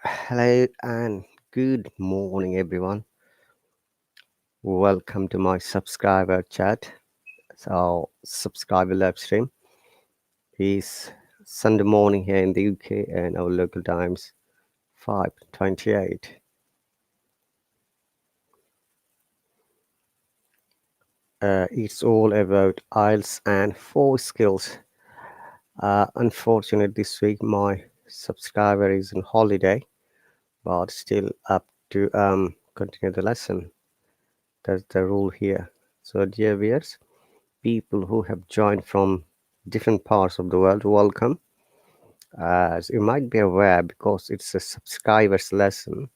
Hello and good morning, everyone. Welcome to my subscriber chat. So, subscriber live stream is Sunday morning here in the UK and our local times 5:28. It's all about IELTS and four skills. Unfortunately, this week my subscriber is on holiday, but still up to continue the lesson. That's the rule here. So, dear viewers, people who have joined from different parts of the world, welcome. As you might be aware, because it's a subscribers lesson,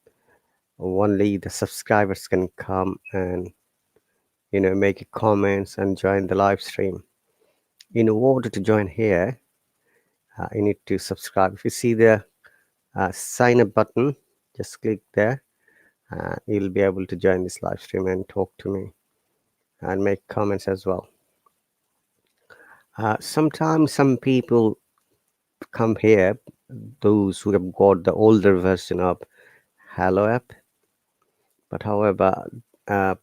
only the subscribers can come and make comments and join the live stream. In order to join here, you need to subscribe. If you see the sign up button, just click there. You'll be able to join this live stream and talk to me and make comments as well. Sometimes some people come here, those who have got the older version of Hallo app, but however, uh,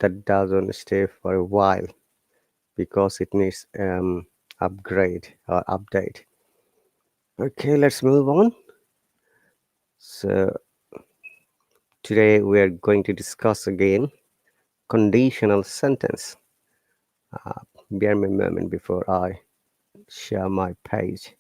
that doesn't stay for a while because it needs upgrade or update. Okay, let's move on. So today we are going to discuss again conditional sentence. Bear me a moment before I share my page.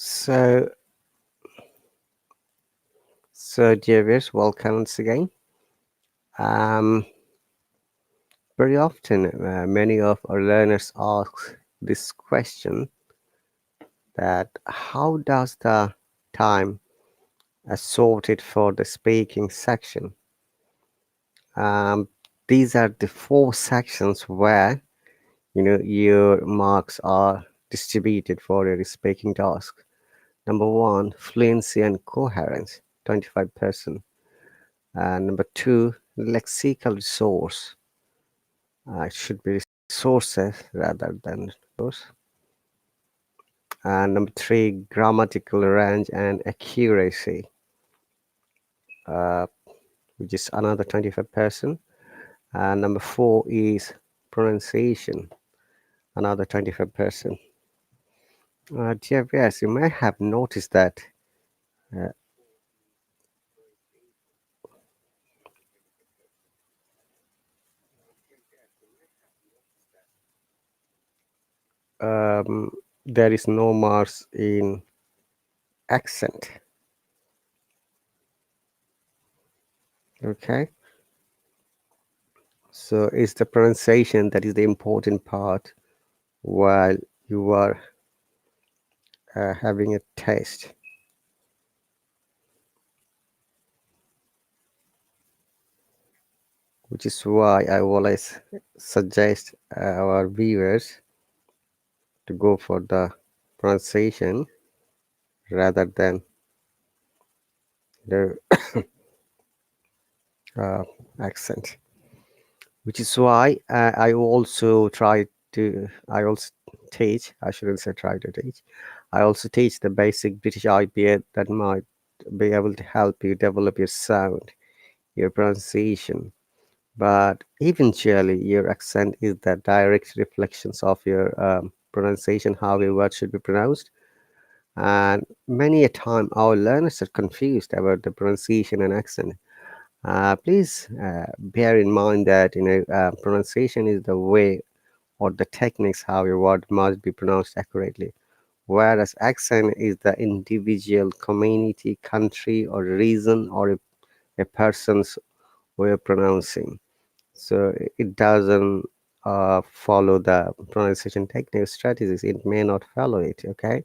So, dear viewers, welcome once again. Um, Very often, many of our learners ask this question that how does the time sorted for the speaking section? Um, these are the four sections where your marks are distributed for your speaking task. Number one, fluency and coherence, 25%. And number two, lexical resource. It should be resources rather than resource. And number three, grammatical range and accuracy, uh, which is another 25%. And number four is pronunciation, another 25%. Dear viewers, you may have noticed that uh, um, there is no marks in accent. Okay, so it's the pronunciation that is the important part while you are having a test. which is why I always suggest our viewers to go for the pronunciation rather than the uh, accent, which is why I also try to I also teach I shouldn't say try to teach I also teach the basic British IPA that might be able to help you develop your sound, your pronunciation, but eventually your accent is the direct reflections of your pronunciation, how your words should be pronounced. And many a time our learners are confused about the pronunciation and accent. Please bear in mind that pronunciation is the way or the techniques how your word must be pronounced accurately, whereas accent is the individual, community, country, or region, or a person's way of pronouncing. So it doesn't follow the pronunciation technique strategies. It may not follow it. Okay,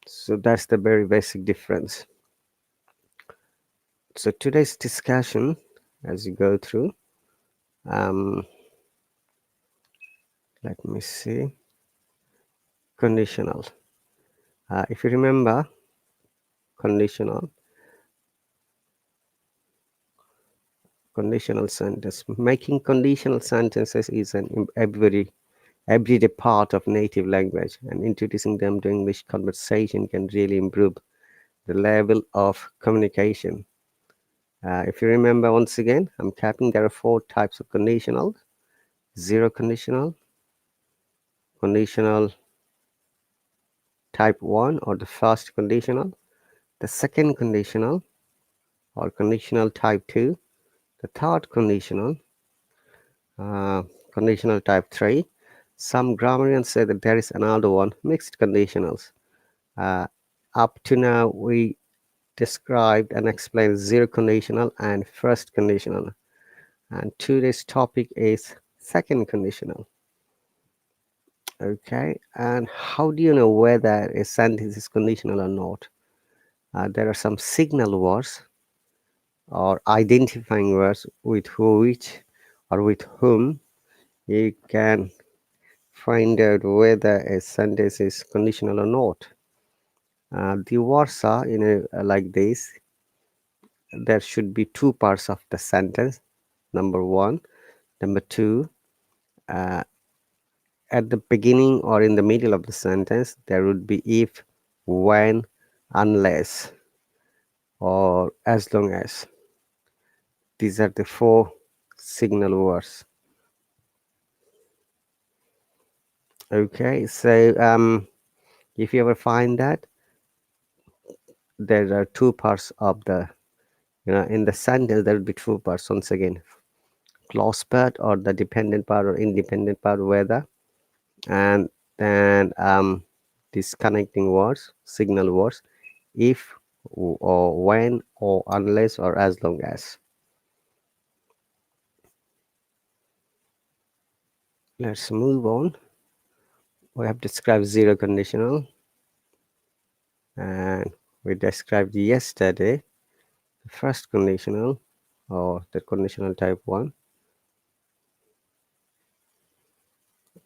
so that's the very basic difference. So today's discussion, as you go through, um, let me see, conditional. If you remember, conditional, conditional sentence. Making conditional sentences is an everyday part of native language, and introducing them to English conversation can really improve the level of communication. If you remember, once again, I'm capping there are four types of conditional: zero conditional, conditional type 1 or the first conditional, the second conditional or conditional type 2, the third conditional, uh, conditional type 3. Some grammarians say that there is another one, mixed conditionals. Uh, Up to now, we described and explained zero conditional and first conditional. And today's topic is second conditional. Okay, and how do you know whether a sentence is conditional or not? There are some signal words or identifying words with which or with whom you can find out whether a sentence is conditional or not. The words are like this. There should be two parts of the sentence. Number one. Number two, uh, at the beginning or in the middle of the sentence, there would be if, when, unless, or as long as. These are the four signal words. Okay, so if you ever find that there are two parts of the, in the sentence, there will be two parts. Once again, clause part or the dependent part or independent part, whether, and then these connecting words, signal words, if or when or unless or as long as. Let's move on. We have described zero conditional, and we described yesterday the first conditional or the conditional type 1.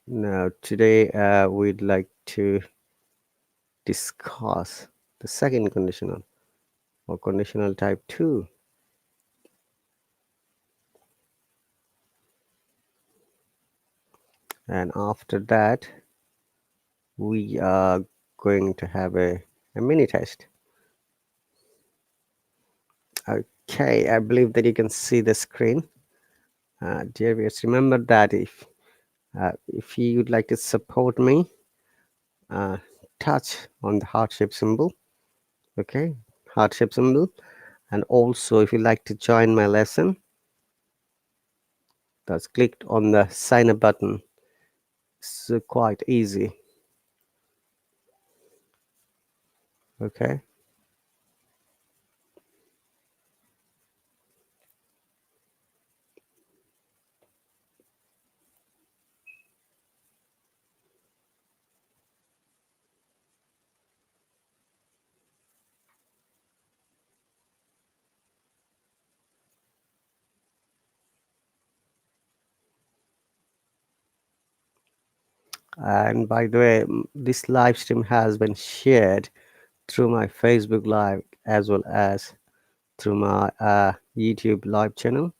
Now today we'd like to discuss the second conditional or conditional type 2. And after that we are going to have a mini test. Okay, I believe that you can see the screen. Dear viewers, remember that if you would like to support me, touch on the heart shape symbol. Okay, heart shape symbol. And also if you like to join my lesson, that's clicked on the sign up button. It's quite easy. Okay, And by the way, this live stream has been shared through my Facebook Live as well as through my YouTube live channel.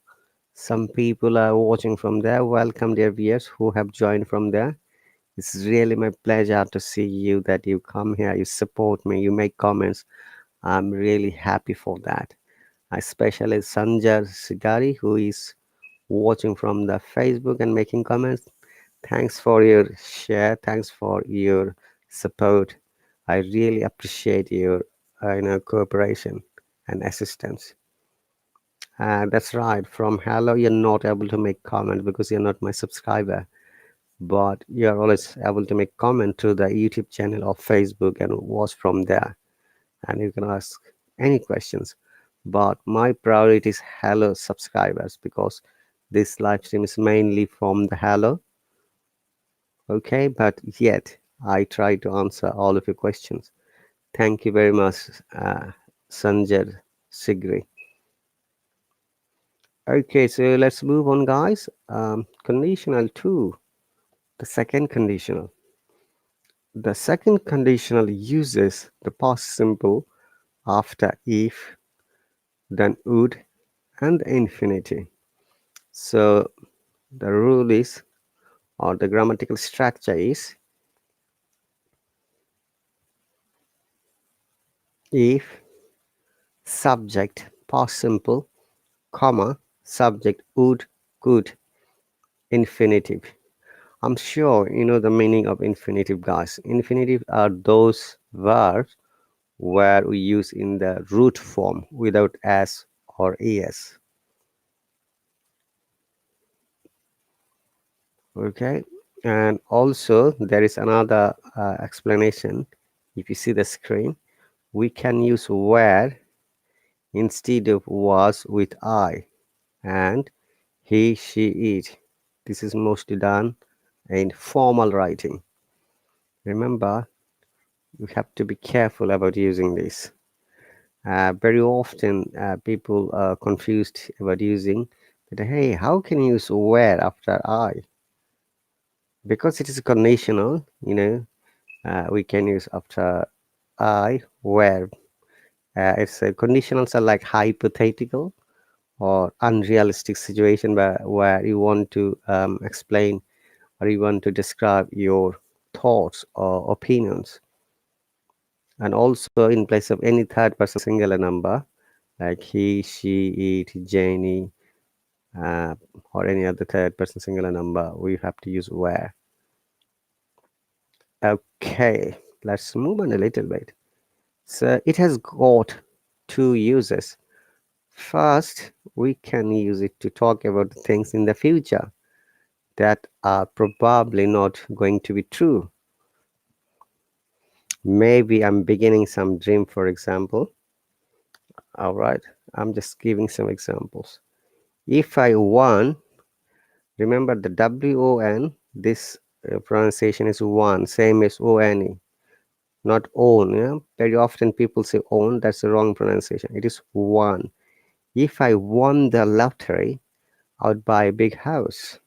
Some people are watching from there. Welcome, dear viewers who have joined from there. It's really my pleasure to see you that you come here, you support me, you make comments. I'm really happy for that. Especially Sanjar Sigari, who is watching from the Facebook and making comments. Thanks for your share. Thanks for your support. I really appreciate your cooperation and assistance. That's right. From Hello, you're not able to make comment because you're not my subscriber, but you're always able to make comment to the YouTube channel or Facebook and watch from there. And you can ask any questions. But my priority is Hello subscribers because this live stream is mainly from the Hello. Okay, but yet I try to answer all of your questions. Thank you very much, Sanjay Sigri. Okay, so let's move on, guys. Conditional 2, the second conditional. The second conditional uses the past simple after if, then would, and the infinitive. So the rule is, or the grammatical structure is, if, subject, past simple, comma, subject, would, could, infinitive. I'm sure you know the meaning of infinitive, guys. Infinitive are those verbs where we use in the root form without s or es. Okay, and also there is another explanation. If you see the screen, we can use where instead of was with I, and he, she, it. This is mostly done in formal writing. Remember, you have to be careful about using this. Very often, people are confused about using that. Hey, how can you use where after I? Because it is conditional, we can use after I where. It's conditionals are like hypothetical or unrealistic situation where you want to explain or you want to describe your thoughts or opinions. And also in place of any third person singular number like he, she, it, Jenny, uh, or any other third person singular number, we have to use where. Okay, let's move on a little bit. So it has got two uses. First, we can use it to talk about things in the future that are probably not going to be true. Maybe I'm beginning some dream, for example. All right, I'm just giving some examples. If I won, remember the WON, this pronunciation is one, same as ONE, not own. Yeah? Very often people say own, that's the wrong pronunciation. It is one. If I won the lottery, I would buy a big house.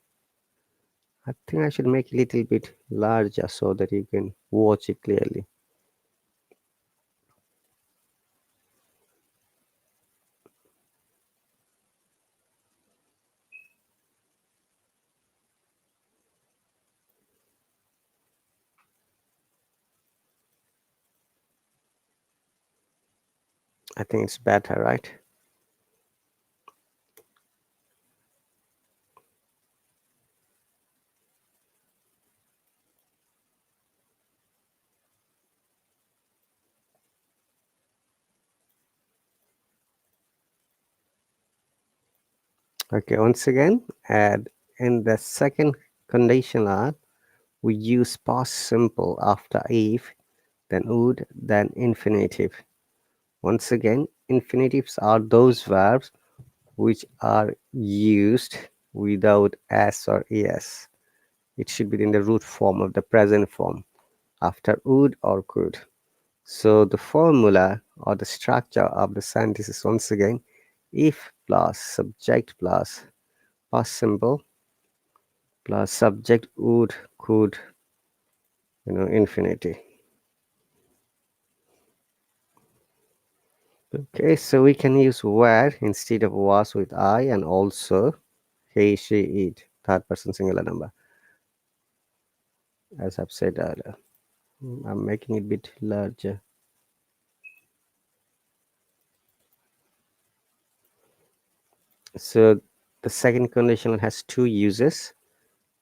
I think I should make it a little bit larger so that you can watch it clearly. I think it's better, right? Okay, once again, add in the second conditional, we use past simple after if, then would, then infinitive. Once again, infinitives are those verbs which are used without s or es. It should be in the root form of the present form after would or could. So the formula or the structure of the sentence is once again if plus subject plus simple plus subject would, could, infinity. Okay, so we can use were instead of was with I, and also he, she, it, third person singular number, as I've said earlier. I'm making it a bit larger. So the second conditional has two uses.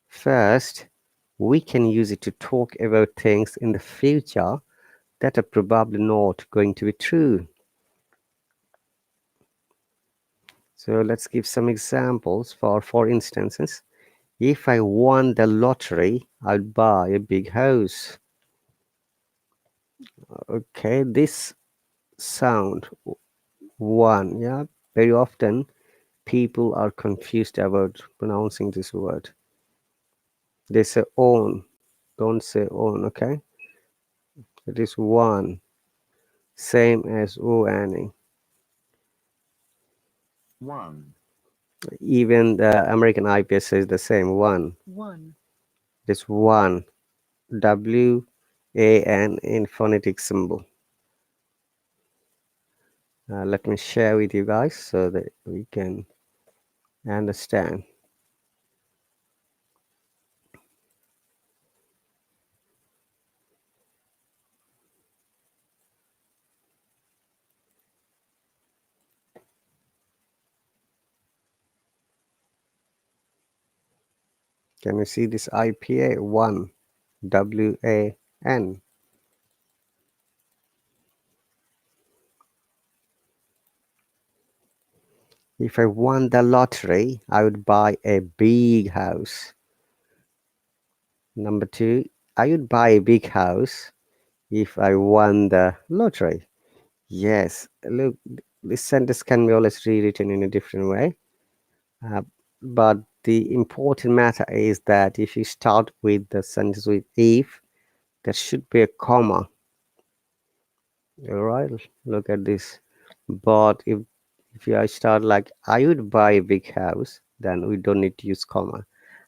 First, we can use it to talk about things in the future that are probably not going to be true. So let's give some examples. For instances, if I won the lottery, I'd buy a big house. Okay, this sound one, yeah, very often people are confused about pronouncing this word. They say own, don't say own, okay? It is one, same as o-anning. One. Even the American IPS says the same, one. One. It is one, W-A-N in phonetic symbol. Let me share with you guys so that we can understand. Can you see this IPA? One, W-A-N. If I won the lottery, I would buy a big house. Number two, I would buy a big house if I won the lottery. Yes, look, this sentence can be always rewritten in a different way. Uh, but the important matter is that if you start with the sentence with if, there should be a comma. All right, look at this. But if I start like I would buy a big house, then we don't need to use comma,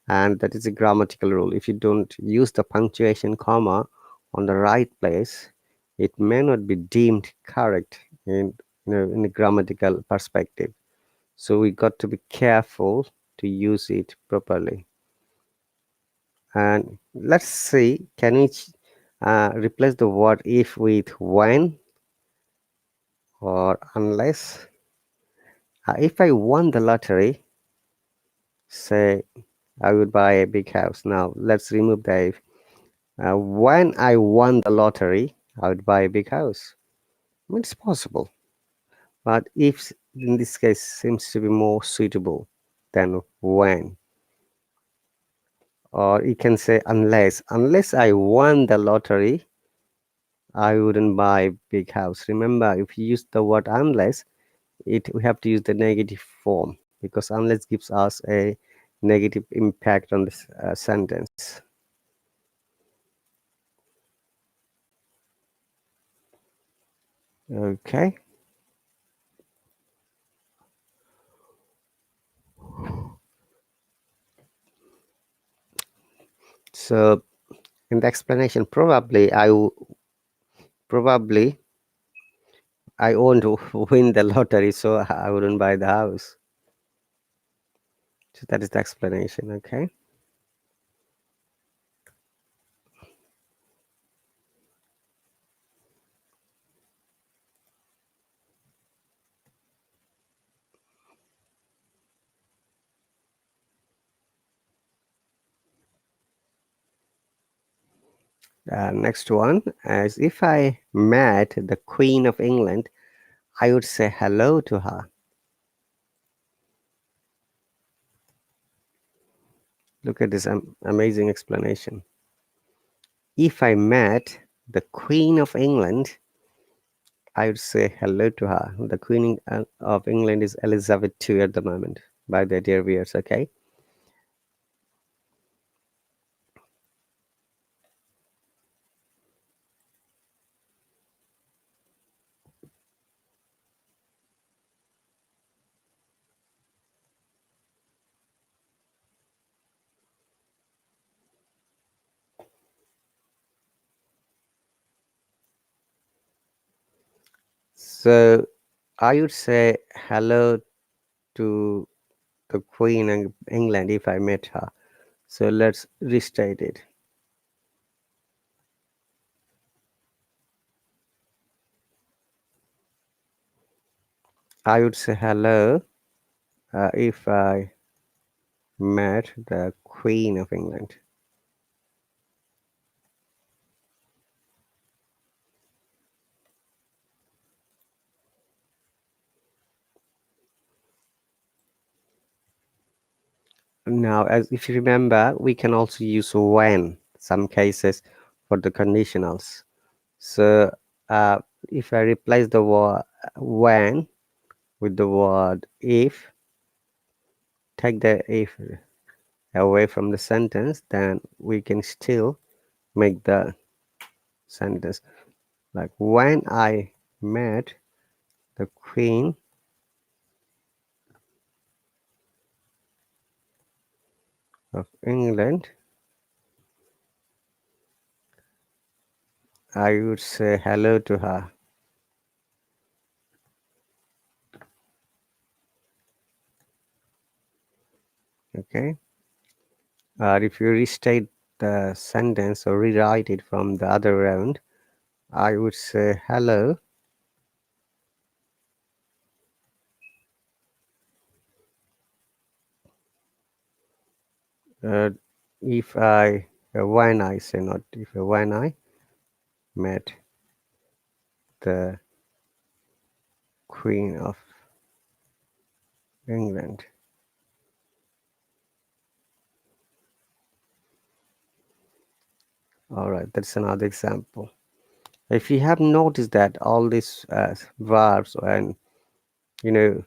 and that is a grammatical rule. If you don't use the punctuation comma on the right place, it may not be deemed correct in a grammatical perspective. So we got to be careful to use it properly. And let's see, can we replace the word if with when or unless? If I won the lottery, say I would buy a big house. Now let's remove the if. When I won the lottery, I would buy a big house. It's possible, but if in this case seems to be more suitable than when. Or you can say unless I won the lottery, I wouldn't buy a big house. Remember, if you use the word unless, we have to use the negative form, because unless gives us a negative impact on this sentence. Okay, so in the explanation, probably I won't win the lottery, so I wouldn't buy the house. So that is the explanation. Okay. Next one is, if I met the Queen of England, I would say hello to her. Look at this amazing explanation. If I met the Queen of England, I would say hello to her. The Queen of England is Elizabeth II at the moment, by the dear viewers. Okay. So I would say hello to the Queen of England if I met her. So let's restate it. I would say hello if I met the Queen of England. Now, as if you remember, we can also use when some cases for the conditionals. So if I replace the word when with the word if, take the if away from the sentence, then we can still make the sentence like when I met the Queen of England, I would say hello to her. Okay. If you restate the sentence or rewrite it from the other round, I would say hello. Uh, if I when I say not if when I met the Queen of England. All right, that's another example. If you have noticed that all these verbs and you know,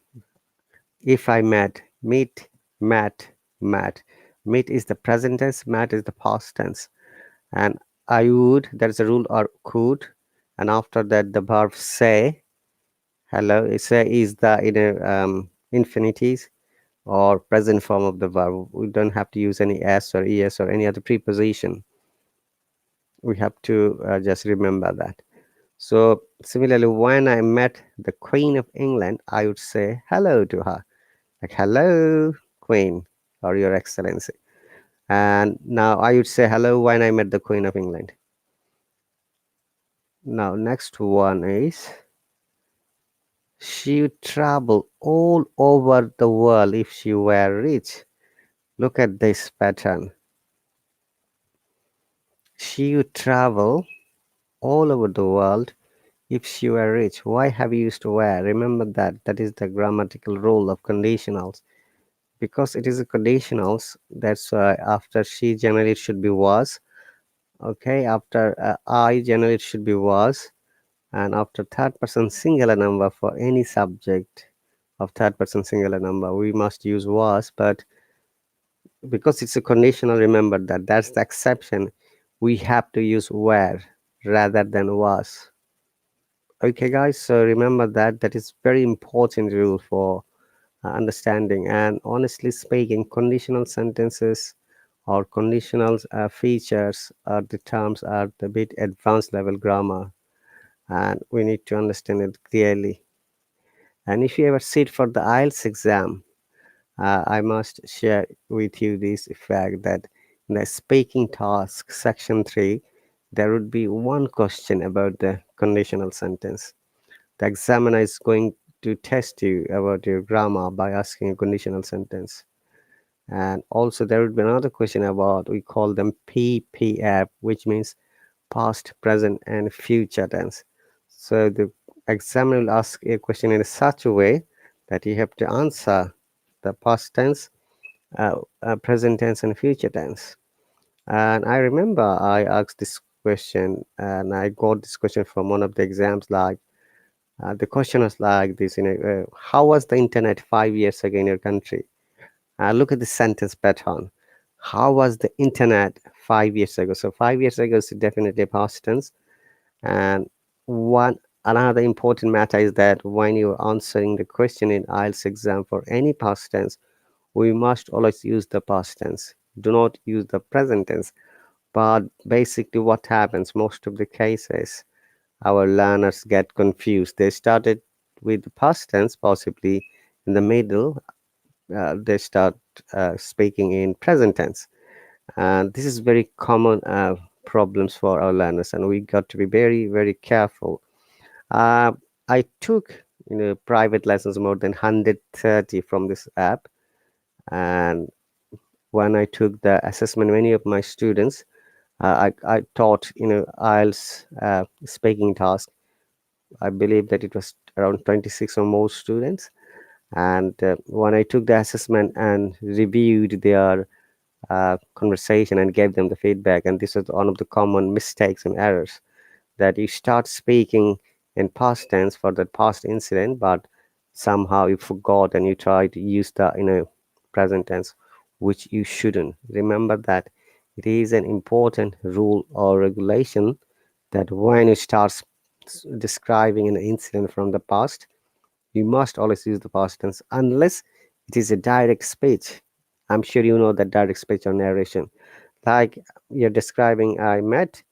if I met, meet, met, met, meet is the present tense, met is the past tense, and I would, there's a rule, or could, and after that the verb say, hello, say is the infinities or present form of the verb. We don't have to use any s or es or any other preposition. We have to just remember that. So similarly, when I met the Queen of England, I would say hello to her, like hello, Queen, or Your Excellency. And now I would say hello when I met the Queen of England. Now next one is she would travel all over the world if she were rich. Look at this pattern. She would travel all over the world if she were rich. Why have you used were? Remember that. That is the grammatical rule of conditionals. Because it is a conditionals, that's why after she generally it should be was. Okay, after I generally it should be was. And after third person singular number for any subject of third person singular number, we must use was. But because it's a conditional, remember that that's the exception. We have to use were rather than was. Okay, guys, so remember that that is very important rule for understanding. And honestly speaking, conditional sentences or conditional features are the terms are the bit advanced level grammar, and we need to understand it clearly. And if you ever sit for the IELTS exam, I must share with you this fact that in the speaking task section 3, there would be one question about the conditional sentence. The examiner is going to test you about your grammar by asking a conditional sentence. And also there would be another question about, we call them PPF, which means past, present, and future tense. So the examiner will ask a question in such a way that you have to answer the past tense, present tense, and future tense. And I remember I asked this question and I got this question from one of the exams. Like the question was like this: how was the internet 5 years ago in your country? Look at the sentence pattern. How was the internet 5 years ago? So 5 years ago is definitely past tense. And one another important matter is that when you're answering the question in IELTS exam for any past tense, we must always use the past tense. Do not use the present tense. But basically, what happens most of the cases, our learners get confused. They started with the past tense, possibly in the middle, they start speaking in present tense. And this is very common problems for our learners, and we got to be very, very careful. uh, I took private lessons more than 130 from this app, and when I took the assessment, many of my students, I taught IELTS speaking task. I believe that it was around 26 or more students. And when I took the assessment and reviewed their conversation and gave them the feedback, and this is one of the common mistakes and errors, that you start speaking in past tense for the past incident, but somehow you forgot and you try to use the present tense, which you shouldn't. Remember that it is an important rule or regulation that when you start describing an incident from the past, you must always use the past tense unless it is a direct speech. I'm sure you know that direct speech or narration. Like you're describing, I met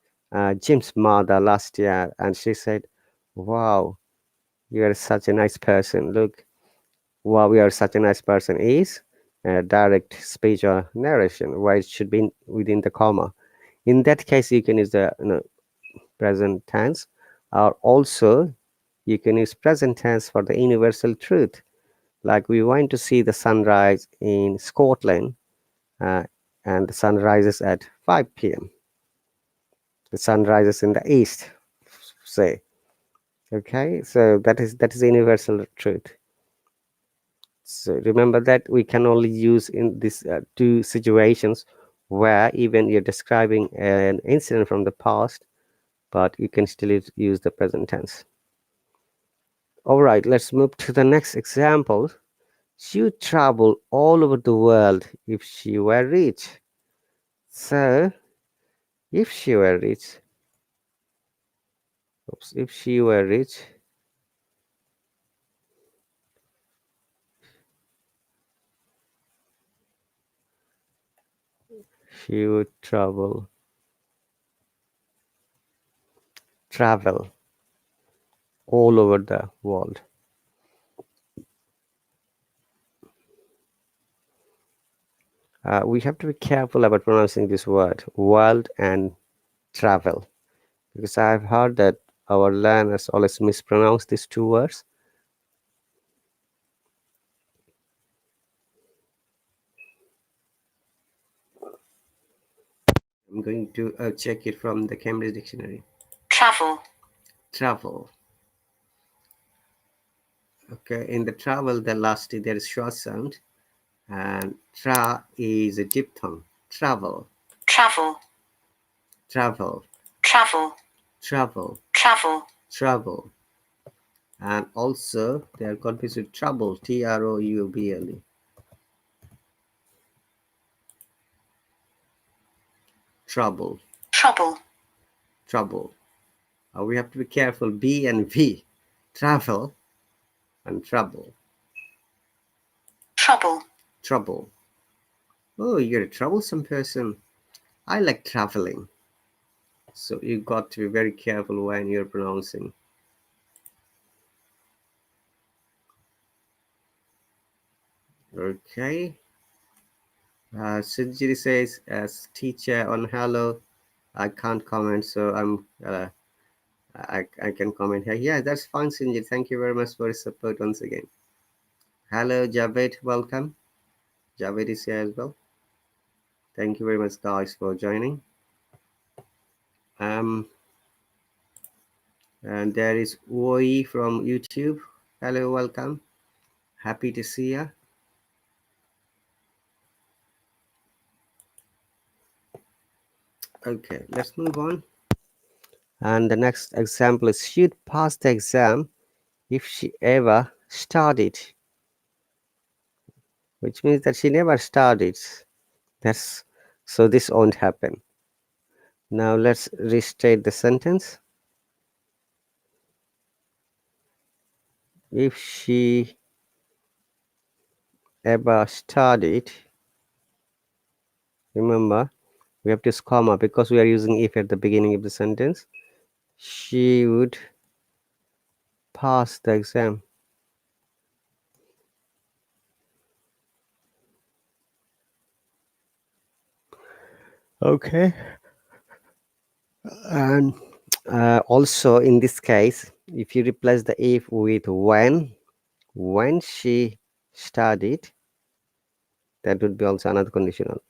Jim's mother last year, and she said, "Wow, you are such a nice person. Look, wow, you are such a nice person." Is direct speech or narration, where it should be within the comma. In that case, you can use the present tense, or also you can use present tense for the universal truth. Like we want to see the sunrise in Scotland, uh, and the sun rises at 5 p.m. The sun rises in the east, say. Okay, so that is a universal truth. So remember that we can only use in these two situations where even you're describing an incident from the past, but you can still use the present tense. All right, let's move to the next example. She would travel all over the world if she were rich. So if she were rich, if she were rich, she would travel all over the world. We have to be careful about pronouncing this word, world and travel, because I've heard that our learners always mispronounce these two words. I'm going to check it from the Cambridge Dictionary. Travel. Travel. Okay, in the travel, the last there is short sound, and tra is a diphthong. Travel. Travel. Travel. Travel. Travel. Travel. Travel. And also they are confused with trouble. Trouble. Trouble. Trouble. Trouble. We have to be careful. B and V. Travel and trouble. Trouble. Trouble. Oh, you're a troublesome person. I like traveling. So you got to be very careful when you're pronouncing. Okay. Sinjiri says, as teacher on Hello, I can't comment, so I can comment here. Yeah, that's fine, Sinjiri. Thank you very much for your support once again. Hello, Javed. Welcome. Javed is here as well. Thank you very much, guys, for joining. Um, and there is Oi from YouTube. Hello, welcome. Happy to see you. Okay, let's move on. And the next example is she'd pass the exam if she ever studied, which means that she never studied. That's so this won't happen. Now let's restate the sentence. If she ever studied, remember we have this comma because we are using if at the beginning of the sentence. She would pass the exam. Okay. And also in this case, if you replace the if with when she studied, that would be also another conditional.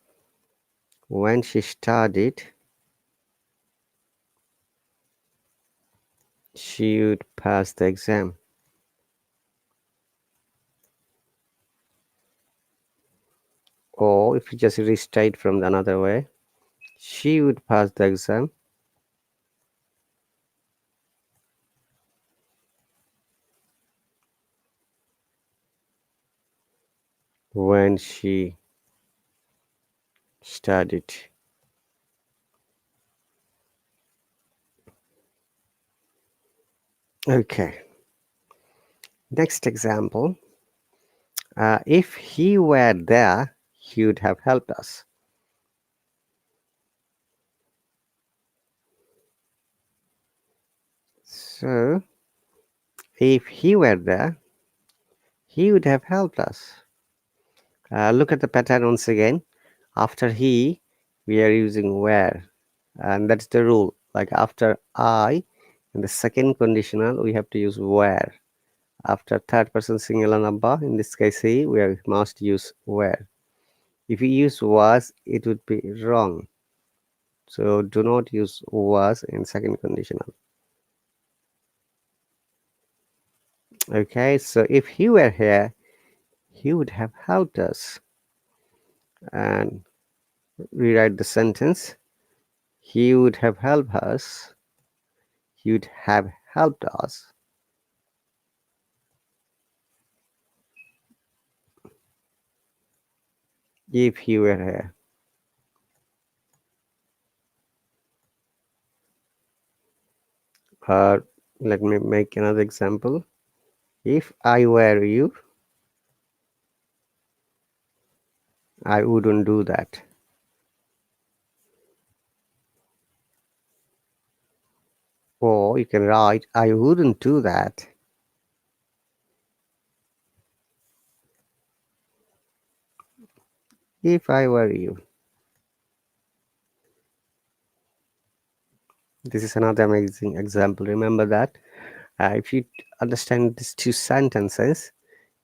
When she studied, she would pass the exam. Or if you just restate from the another way, she would pass the exam when she studied. Okay. Next example. If he were there, he would have helped us. So, if he were there, he would have helped us. Look at the pattern once again. After he, we are using where, and that's the rule. Like after I, in the second conditional, we have to use where. After third person singular number, in this case he, we must use where. If we use was, it would be wrong. So do not use was in second conditional. Okay, so if he were here, he would have helped us. And rewrite the sentence. He would have helped us. He would have helped us if he were here. Let me make another example. If I were you, I wouldn't do that. Or you can write, I wouldn't do that if I were you. This is another amazing example. Remember that. If you understand these two sentences,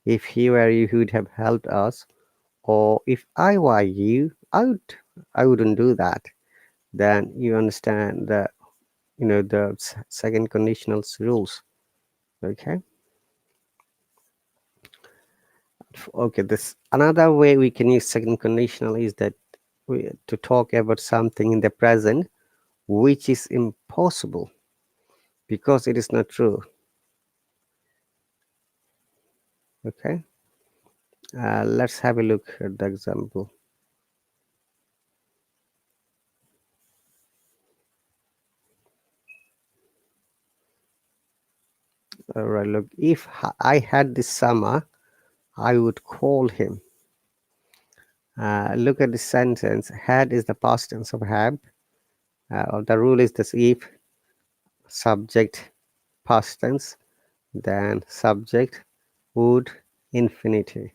if he were you, he would have helped us. Or if I were you, I wouldn't do that. Then you understand the the second conditional's rules. Okay. Okay, this another way we can use second conditional is that to talk about something in the present which is impossible because it is not true. Okay, let's have a look at the example. All right, look, if I had this summer, I would call him. Look at the sentence. Had is the past tense of have. The rule is this: if subject past tense, then subject would infinity.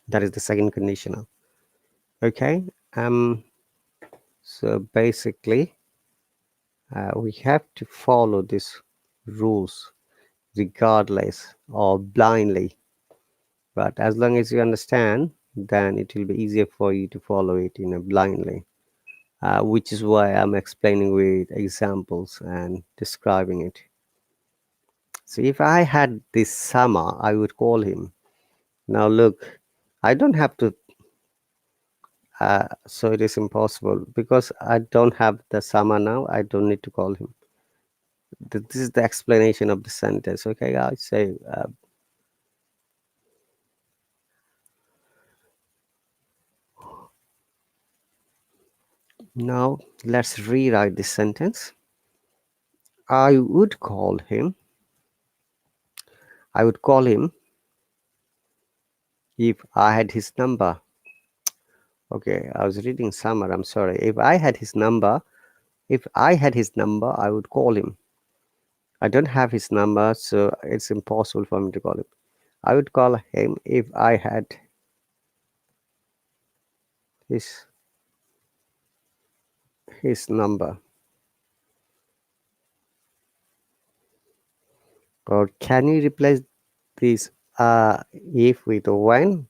That is the second conditional. Okay. So basically we have to follow these rules regardless or blindly, but as long as you understand, then it will be easier for you to follow it in a blindly, which is why I'm explaining with examples and describing it. So if I had this summer, I would call him. Now look, I don't have to so it is impossible because I don't have the summer now. I don't need to call him. This is the explanation of the sentence. Okay, guys. So now let's rewrite this sentence. I would call him. I would call him if I had his number. Okay, I was reading summer. I'm sorry. If I had his number, I would call him. I don't have his number, so it's impossible for me to call him. I would call him if I had his his number. Or can you replace this if with when?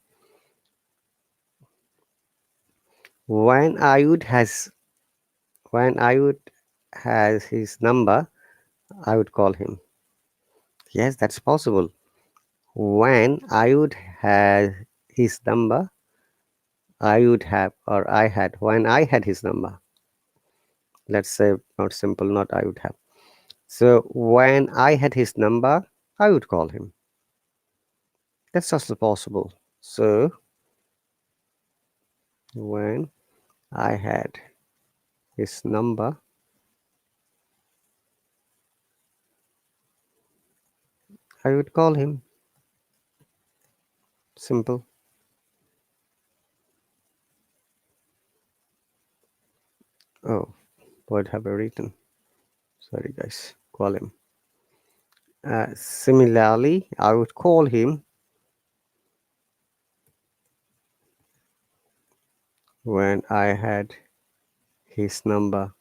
When I would has his number, I would call him. Yes, that's possible. When I would have his number, I would have, or I had, when I had his number. Let's say not simple, not I would have. So when I had his number, I would call him. That's also possible. So when I had his number, I would call him. Simple. Oh, what have I written? Sorry, guys. Call him. Similarly, I would call him when I had his number.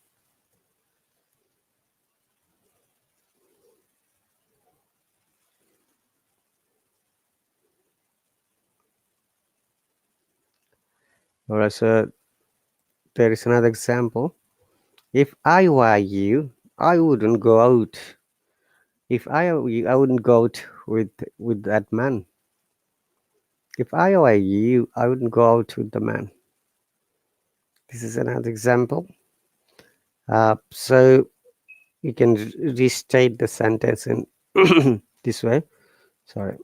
Alright, so there is another example. If I were you, I wouldn't go out. If I were you, I wouldn't go out with that man. If I were you, I wouldn't go out with the man. This is another example. So you can restate the sentence in this way. Sorry.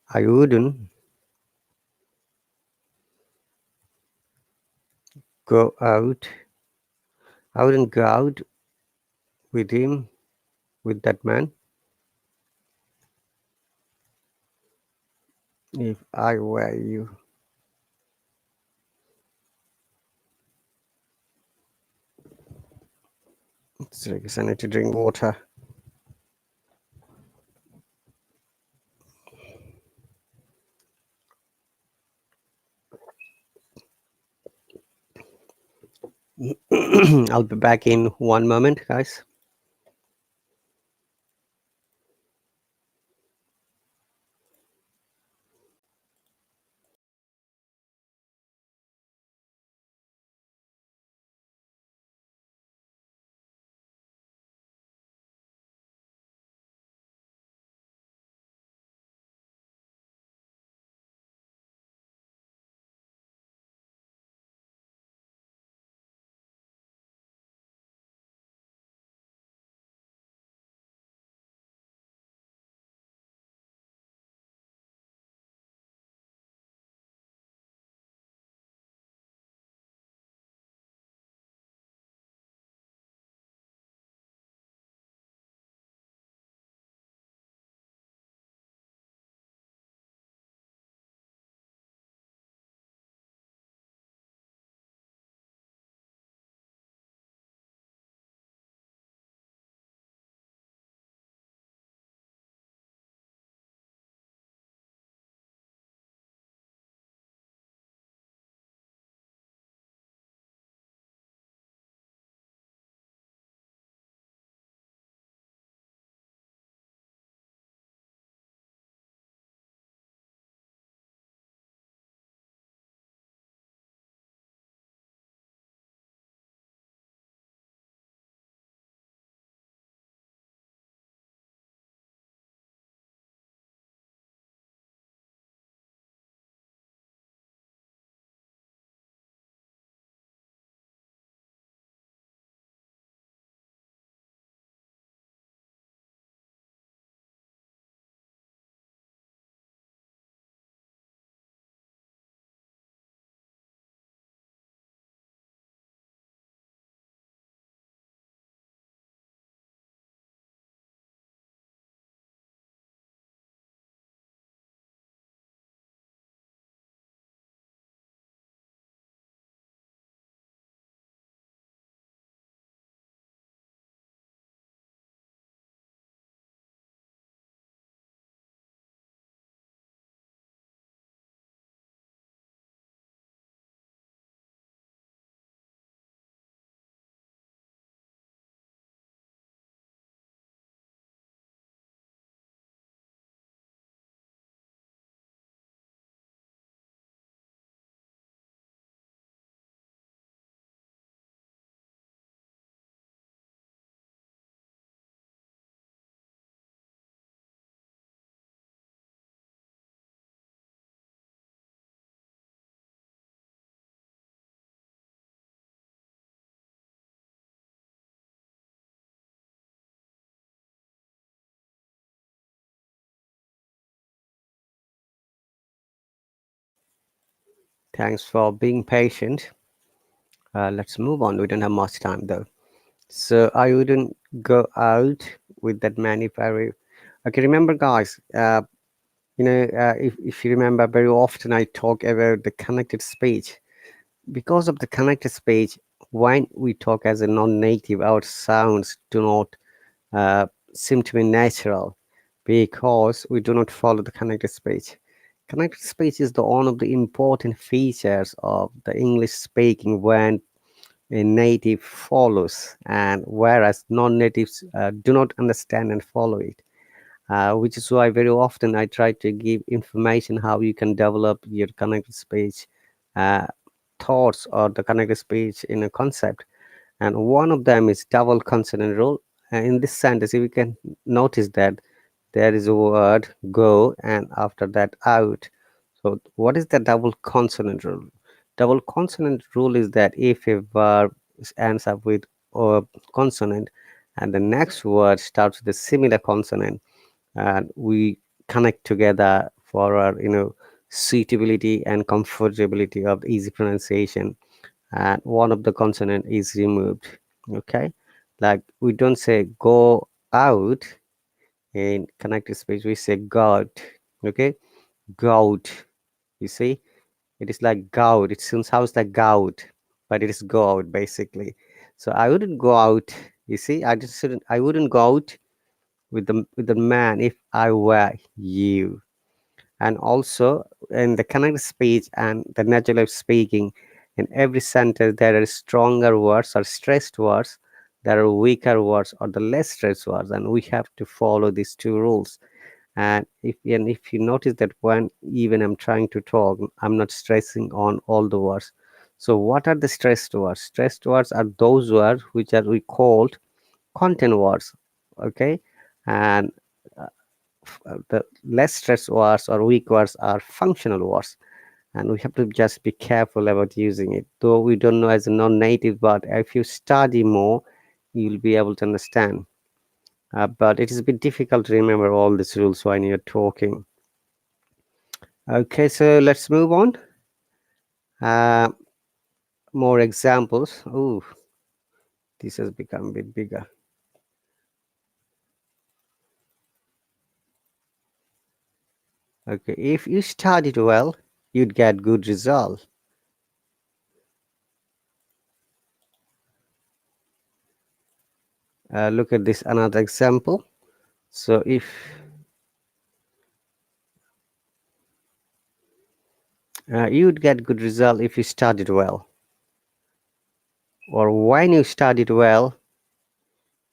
I wouldn't go out. I wouldn't go out with him, with that man, if I were you. So I guess I need to drink water. I'll be back in one moment, guys. Thanks for being patient. Let's move on. We don't have much time though. So I wouldn't go out with that man if okay, remember guys, if you remember, very often I talk about the connected speech. Because of the connected speech, when we talk as a non-native, our sounds do not seem to be natural because we do not follow the connected speech. Connected speech is the one of the important features of the English speaking when a native follows, and whereas non-natives do not understand and follow it. Which is why very often I try to give information how you can develop your connected speech uh, thoughts or the connected speech in a concept. And one of them is double consonant rule. In this sentence, if you can notice that there is a word go and after that out. So what is the double consonant rule? Double consonant rule is that if a verb ends up with a consonant and the next word starts with a similar consonant, and we connect together for our suitability and comfortability of easy pronunciation, and one of the consonant is removed. Okay, like we don't say go out in connected speech, we say gout. Okay, gout. You see, it is like gout. It sounds like gout, but it is go out basically. So I wouldn't go out. You see, I wouldn't go out with the man if I were you. And also in the connected speech and the natural of speaking, in every sentence there are stronger words or stressed words, there are weaker words or the less stressed words, and we have to follow these two rules. And if you notice that when even I'm trying to talk, I'm not stressing on all the words. So what are the stressed words? Stressed words are those words which are we called content words. Okay, and the less stressed words or weak words are functional words, and we have to just be careful about using it, though we don't know as a non-native, but if you study more you'll be able to understand. But it is a bit difficult to remember all these rules when you're talking. Okay, so let's move on. uh, More examples. Oh, this has become a bit bigger. Okay, if you studied well you'd get good result. Look at this another example. So if you'd get good result if you studied well, or when you studied well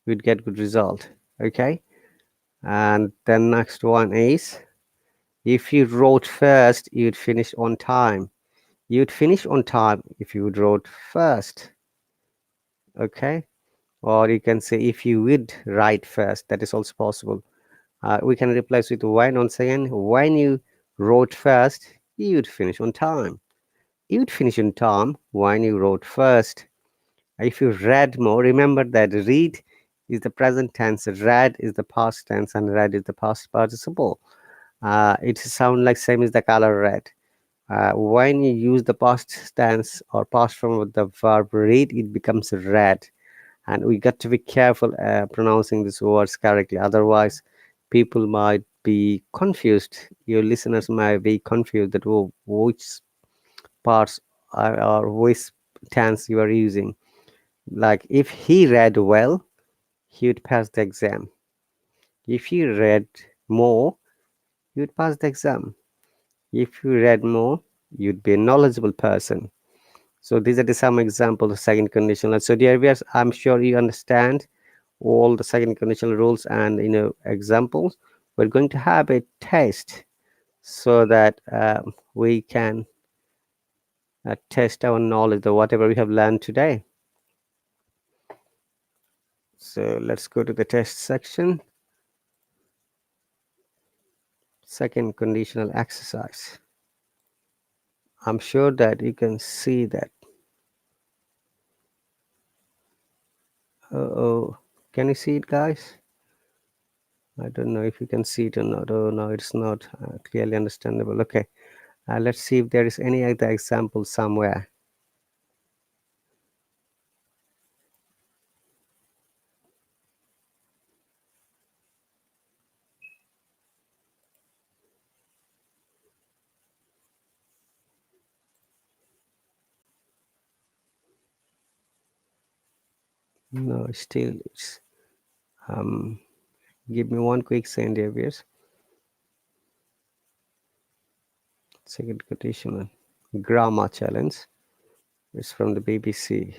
you'd get good result. Okay, and the next one is if you wrote first you'd finish on time. You'd finish on time if you wrote first. Okay, or you can say if you would write first, that is also possible. We can replace with when. Once again, when you wrote first you'd finish on time. You'd finish on time when you wrote first. If you read more, remember that read is the present tense, read is the past tense, and read is the past participle. It sounds like same as the color red. When you use the past tense or past form of the verb read, it becomes red. And we got to be careful pronouncing these words correctly. Otherwise, people might be confused. Your listeners might be confused that which parts or which tense you are using. Like if he read well, he would pass the exam. If you read more, you'd pass the exam. If you read more, you'd be a knowledgeable person. So these are the some examples of second conditional. So dear viewers, I'm sure you understand all the second conditional rules and examples. We're going to have a test so that we can test our knowledge of whatever we have learned today. So let's go to the test section. Second conditional exercise. I'm sure that you can see that. Oh, can you see it, guys? I don't know if you can see it or not. Oh no, it's not clearly understandable. Okay, Let's see if there is any other example somewhere. No, still it's give me one quick second here, viewers. Second conditional grammar challenge. It's from the BBC.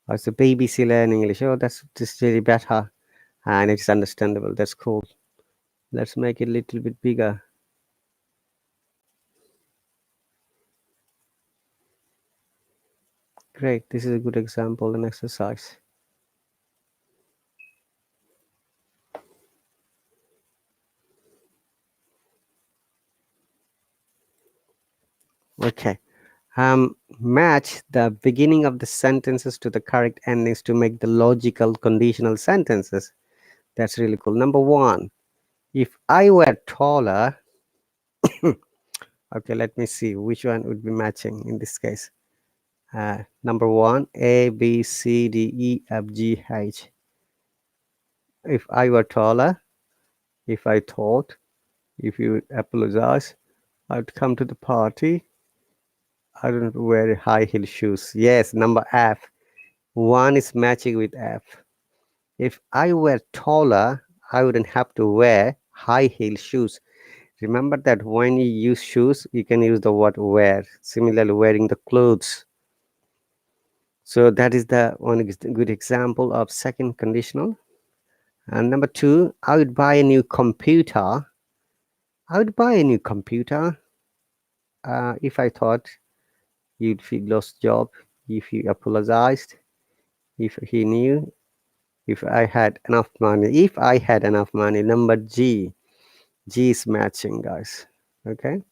Oh, it's the BBC Learn English. Oh, that's just really better, and it's understandable. That's cool. Let's make it a little bit bigger. Great. This is a good example and exercise. Okay. Match the beginning of the sentences to the correct endings to make the logical conditional sentences. That's really cool. Number one, if I were taller, okay, let me see which one would be matching in this case. Number one, A, B, C, D, E, F, G, H. If I were taller, if I thought, if you would apologize, I would come to the party. I don't wear high heel shoes. Yes, number F. One is matching with F. If I were taller, I wouldn't have to wear high heel shoes. Remember that when you use shoes, you can use the word wear. Similarly, wearing the clothes. So that is the one good example of second conditional. And number two, I would buy a new computer. I would buy a new computer if I thought you'd feel lost job, if you apologized, if he knew, if I had enough money. If I had enough money. Number G. G is matching, guys. Okay.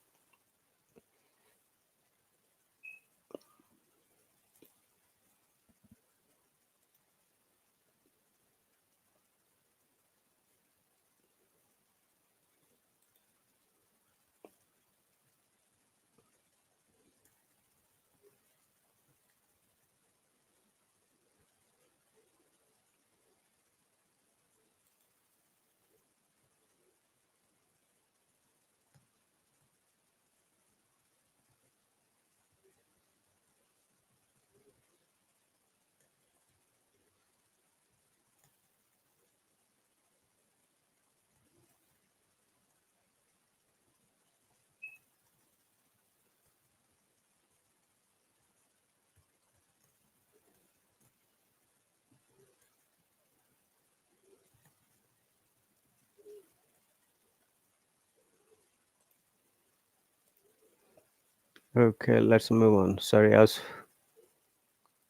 Okay, let's move on. Sorry, I was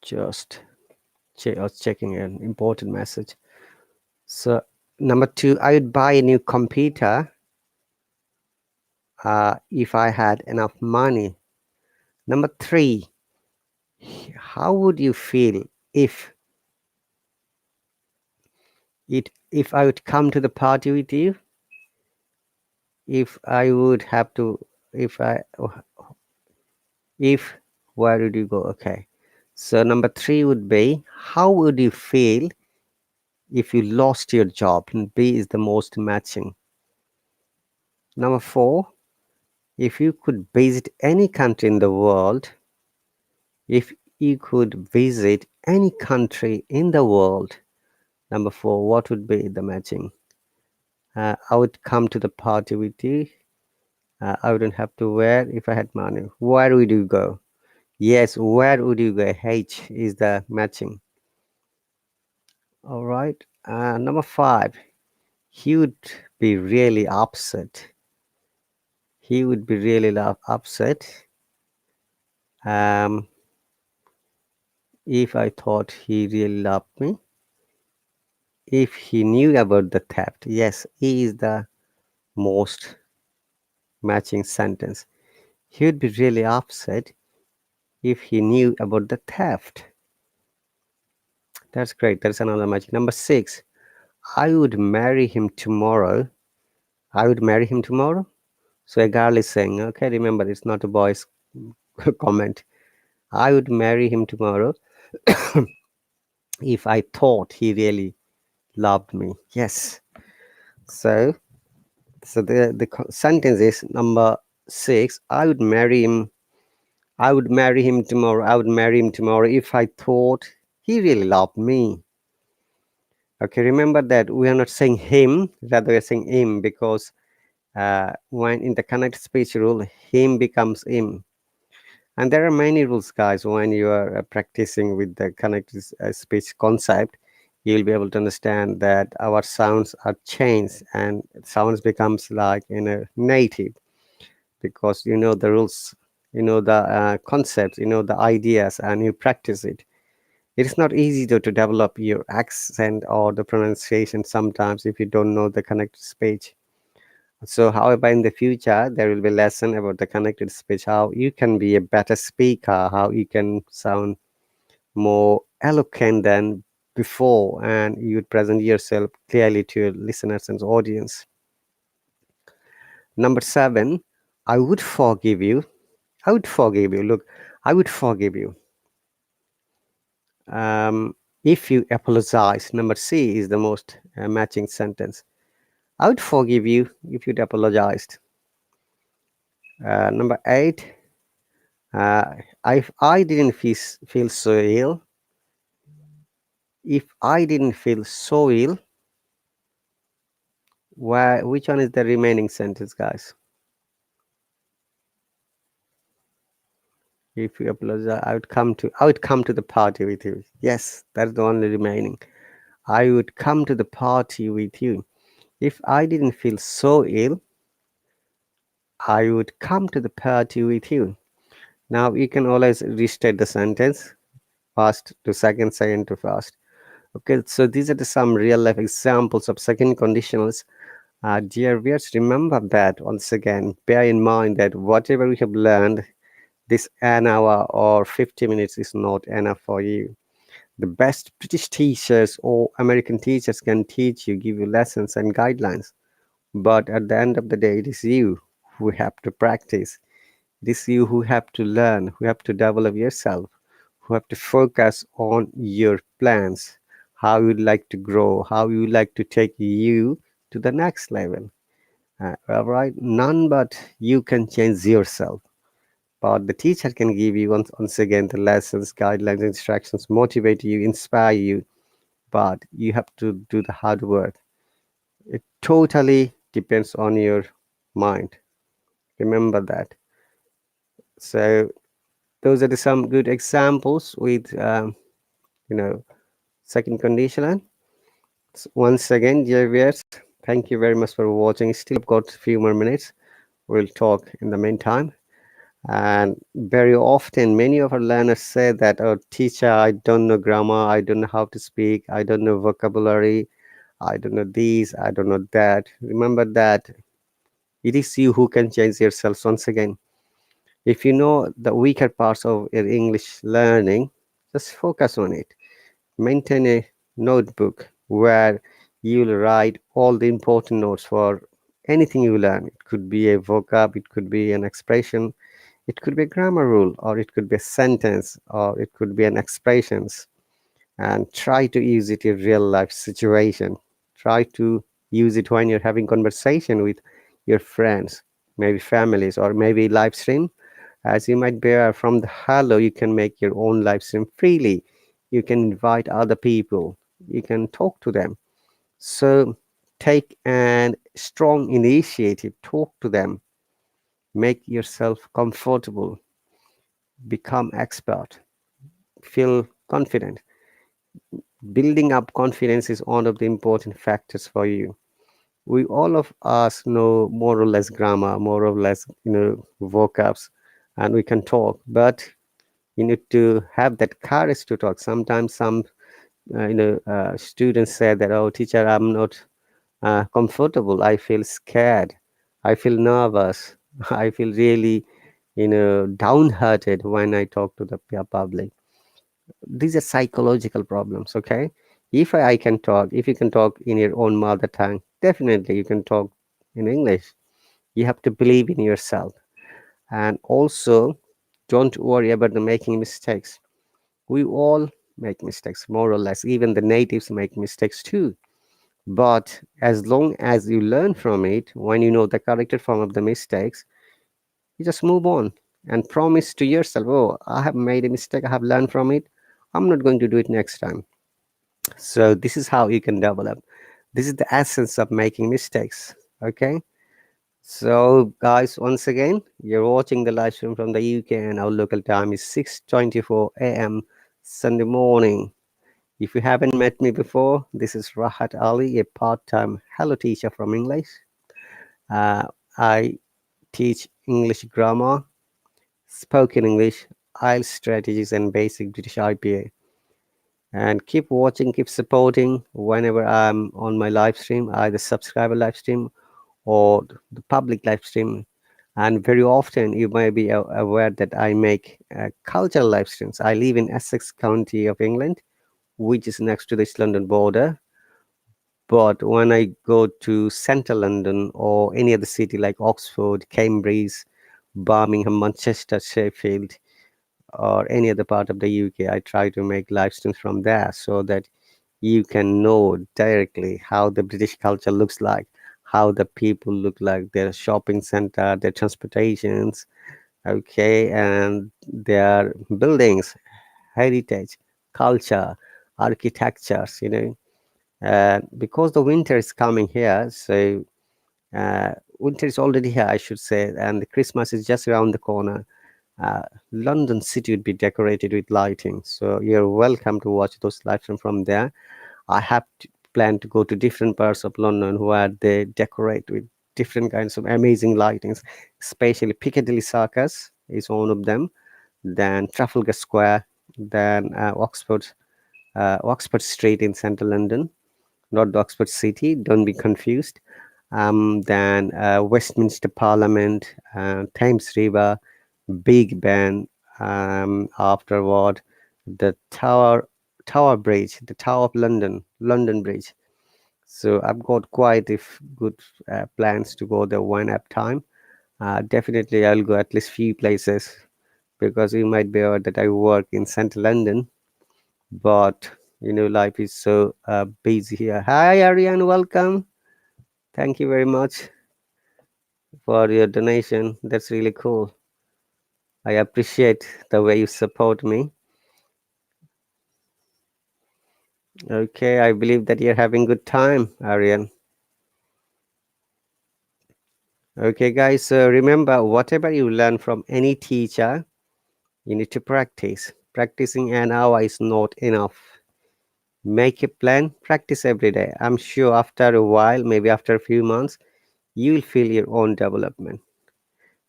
just checking an important message. So number two, I would buy a new computer if I had enough money. Number three, how would you feel if if I would come to the party with you? If I would have to, if where would you go? Okay. So number three would be, how would you feel if you lost your job? And B is the most matching. Number four, if you could visit any country in the world, if you could visit any country in the world, number four, what would be the matching? I would come to the party with you. I wouldn't have to wear if I had money. Where would you go? Yes, where would you go? H is the matching. All right. Number five, he would be really upset. He would be really upset if I thought he really loved me. If he knew about the theft. Yes, he is the most matching sentence. He would be really upset if he knew about the theft. That's great. That's another matching. Number six, I would marry him tomorrow. I would marry him tomorrow. So a girl is saying, okay, remember, it's not a boy's comment. I would marry him tomorrow if I thought he really loved me. Yes. So, so the sentence is number six. I would marry him. I would marry him tomorrow. I would marry him tomorrow if I thought he really loved me. Okay, remember that we are not saying him, rather we are saying him, because when in the connected speech rule, him becomes him. And there are many rules, guys. When you are practicing with the connected speech concept, you'll be able to understand that our sounds are changed and sounds becomes like in a native, because you know the rules, you know the concepts, you know the ideas, and you practice it. It is not easy to develop your accent or the pronunciation sometimes if you don't know the connected speech. So, however, in the future, there will be lesson about the connected speech, how you can be a better speaker, how you can sound more eloquent than before, and you would present yourself clearly to your listeners and audience. Number seven, I would forgive you. I would forgive you. Look, I would forgive you. If you apologize. Number C is the most matching sentence. I would forgive you if you'd apologized. Number eight, if I didn't feel so ill, if I didn't feel so ill, which one is the remaining sentence, guys? If you apologize, I would come to the party with you. Yes, that's the only remaining. I would come to the party with you. If I didn't feel so ill, I would come to the party with you. Now you can always restate the sentence fast to second, second to fast. Okay, so these are some real life examples of second conditionals. Dear viewers, remember that once again, bear in mind that whatever we have learned, this an hour or 50 minutes is not enough for you. The best British teachers or American teachers can teach you, give you lessons and guidelines. But at the end of the day, it is you who have to practice. It is you who have to learn, who have to develop yourself, who have to focus on your plans, how you'd like to grow, how you would like to take you to the next level. All right, none but you can change yourself. But the teacher can give you once again the lessons, guidelines, instructions, motivate you, inspire you. But you have to do the hard work. It totally depends on your mind. Remember that. So those are some good examples with you know second conditional. Once again, dear viewers, thank you very much for watching. Still got a few more minutes. We'll talk in the meantime. And very often, many of our learners say that, oh, teacher, I don't know grammar, I don't know how to speak, I don't know vocabulary, I don't know this, I don't know that. Remember that it is you who can change yourself once again. If you know the weaker parts of your English learning, just focus on it. Maintain a notebook where you'll write all the important notes for anything you learn. It could be a vocab, it could be an expression, it could be a grammar rule, or it could be a sentence, or it could be an expressions. And try to use it in real life situation. Try to use it when you're having conversation with your friends, maybe families, or maybe live stream. As you might bear from the Hallo, you can make your own live stream freely. You can invite other people. You can talk to them. So take an strong initiative. Talk to them. Make yourself comfortable. Become expert. Feel confident. Building up confidence is one of the important factors for you. We all of us know more or less grammar, more or less vocabs, and we can talk. But you need to have that courage to talk. Sometimes some students say that, oh, teacher, I'm not comfortable. I feel scared. I feel nervous. I feel really downhearted when I talk to the public. These are psychological problems. Okay, if I can talk, if you can talk in your own mother tongue, definitely you can talk in English. You have to believe in yourself. And also, don't worry about the making mistakes. We all make mistakes, more or less. Even the natives make mistakes too. But as long as you learn from it, when you know the corrected form of the mistakes, you just move on and promise to yourself, oh, I have made a mistake, I have learned from it. I'm not going to do it next time. So this is how you can develop. This is the essence of making mistakes. Okay. So guys, once again, you're watching the live stream from the UK and our local time is 6:24 a.m. Sunday morning. If you haven't met me before, this is Rahat Ali, a part-time Hello teacher from English. Uh, I teach English grammar, spoken English, IELTS strategies, and basic British IPA. And keep watching, keep supporting whenever I'm on my live stream, either subscriber live stream or the public live stream. And very often you may be aware that I make cultural live streams. I live in Essex County of England, which is next to the East London border. But when I go to central London or any other city like Oxford, Cambridge, Birmingham, Manchester, Sheffield, or any other part of the UK, I try to make live streams from there so that you can know directly how the British culture looks like, how the people look like, their shopping center, their transportations, okay, and their buildings, heritage, culture, architectures, because the winter is coming here, so winter is already here, I should say, and the Christmas is just around the corner. Uh, London city would be decorated with lighting, so you're welcome to watch those live streams from there. I have planned to go to different parts of London where they decorate with different kinds of amazing lightings, especially Piccadilly Circus is one of them, then Trafalgar Square, then Oxford Street in central London, not the Oxford City, don't be confused. Then Westminster Parliament, Thames River, Big Ben, afterward, the Tower Bridge, the Tower of London, London Bridge. So I've got quite good plans to go there one at time. Definitely, I'll go at least few places because you might be aware that I work in central London, but life is so busy here. Hi, Ariane, welcome. Thank you very much for your donation. That's really cool. I appreciate the way you support me. Okay, I believe that you're having good time, Ariane. Okay, guys, so remember, whatever you learn from any teacher, you need to practice. Practicing an hour is not enough. Make a plan, practice every day. I'm sure after a while, maybe after a few months, you will feel your own development.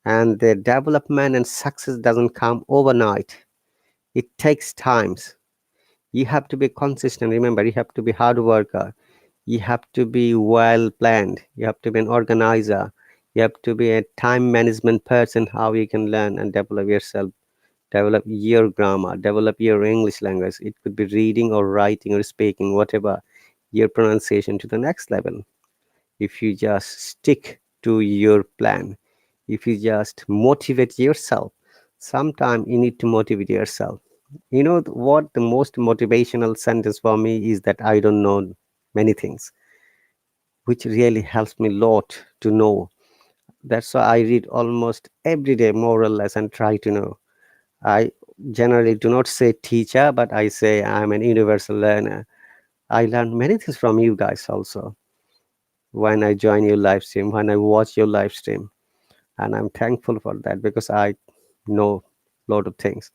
And the development and success doesn't come overnight. It takes times. You have to be consistent. Remember, you have to be hard worker. You have to be well planned. You have to be an organizer. You have to be a time management person, how you can learn and develop yourself, develop your grammar, develop your English language. It could be reading or writing or speaking, whatever, your pronunciation to the next level. If you just stick to your plan, if you just motivate yourself, sometimes you need to motivate yourself. You know what the most motivational sentence for me is that I don't know many things, which really helps me a lot to know. That's why I read almost every day, more or less, and try to know. I generally do not say teacher, but I say I'm an universal learner. I learn many things from you guys also when I join your live stream, when I watch your live stream. And I'm thankful for that because I know a lot of things.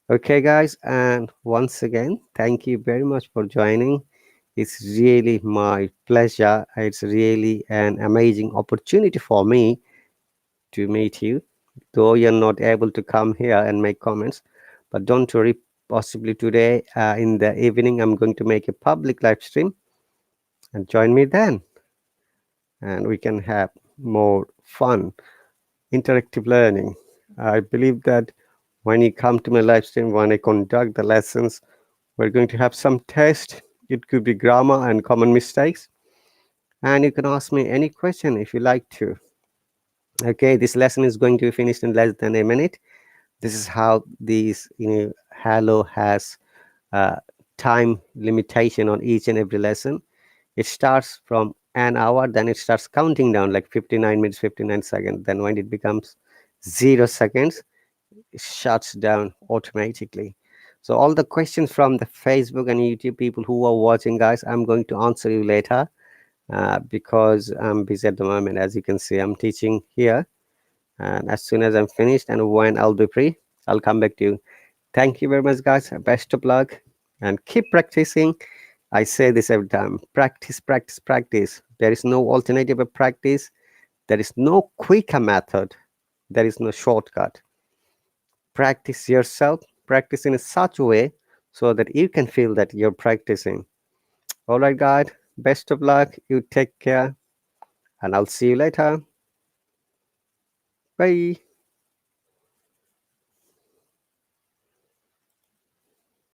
Okay, guys, and once again, thank you very much for joining. It's really my pleasure. It's really an amazing opportunity for me to meet you, though you're not able to come here and make comments. But don't worry, possibly today in the evening, I'm going to make a public live stream and join me then. And we can have more fun, interactive learning. I believe that when you come to my live stream, when I conduct the lessons, we're going to have some test. It could be grammar and common mistakes. And you can ask me any question if you like to. Okay, this lesson is going to be finished in less than a minute. This is how these, Hello has time limitation on each and every lesson. It starts from an hour, then it starts counting down like 59 minutes, 59 seconds. Then when it becomes 0 seconds, it shuts down automatically. So all the questions from the Facebook and YouTube people who are watching, guys, I'm going to answer you later because I'm busy at the moment. As you can see, I'm teaching here, and as soon as I'm finished and when I'll be free, I'll come back to you. Thank you very much, guys. Best of luck and keep practicing. I say this every time: practice, practice, practice. There is no alternative of practice. There is no quicker method. There is no shortcut. Practice yourself, practice in such a way so that you can feel that you're practicing. All right, guys. Best of luck. You take care, and I'll see you later. Bye.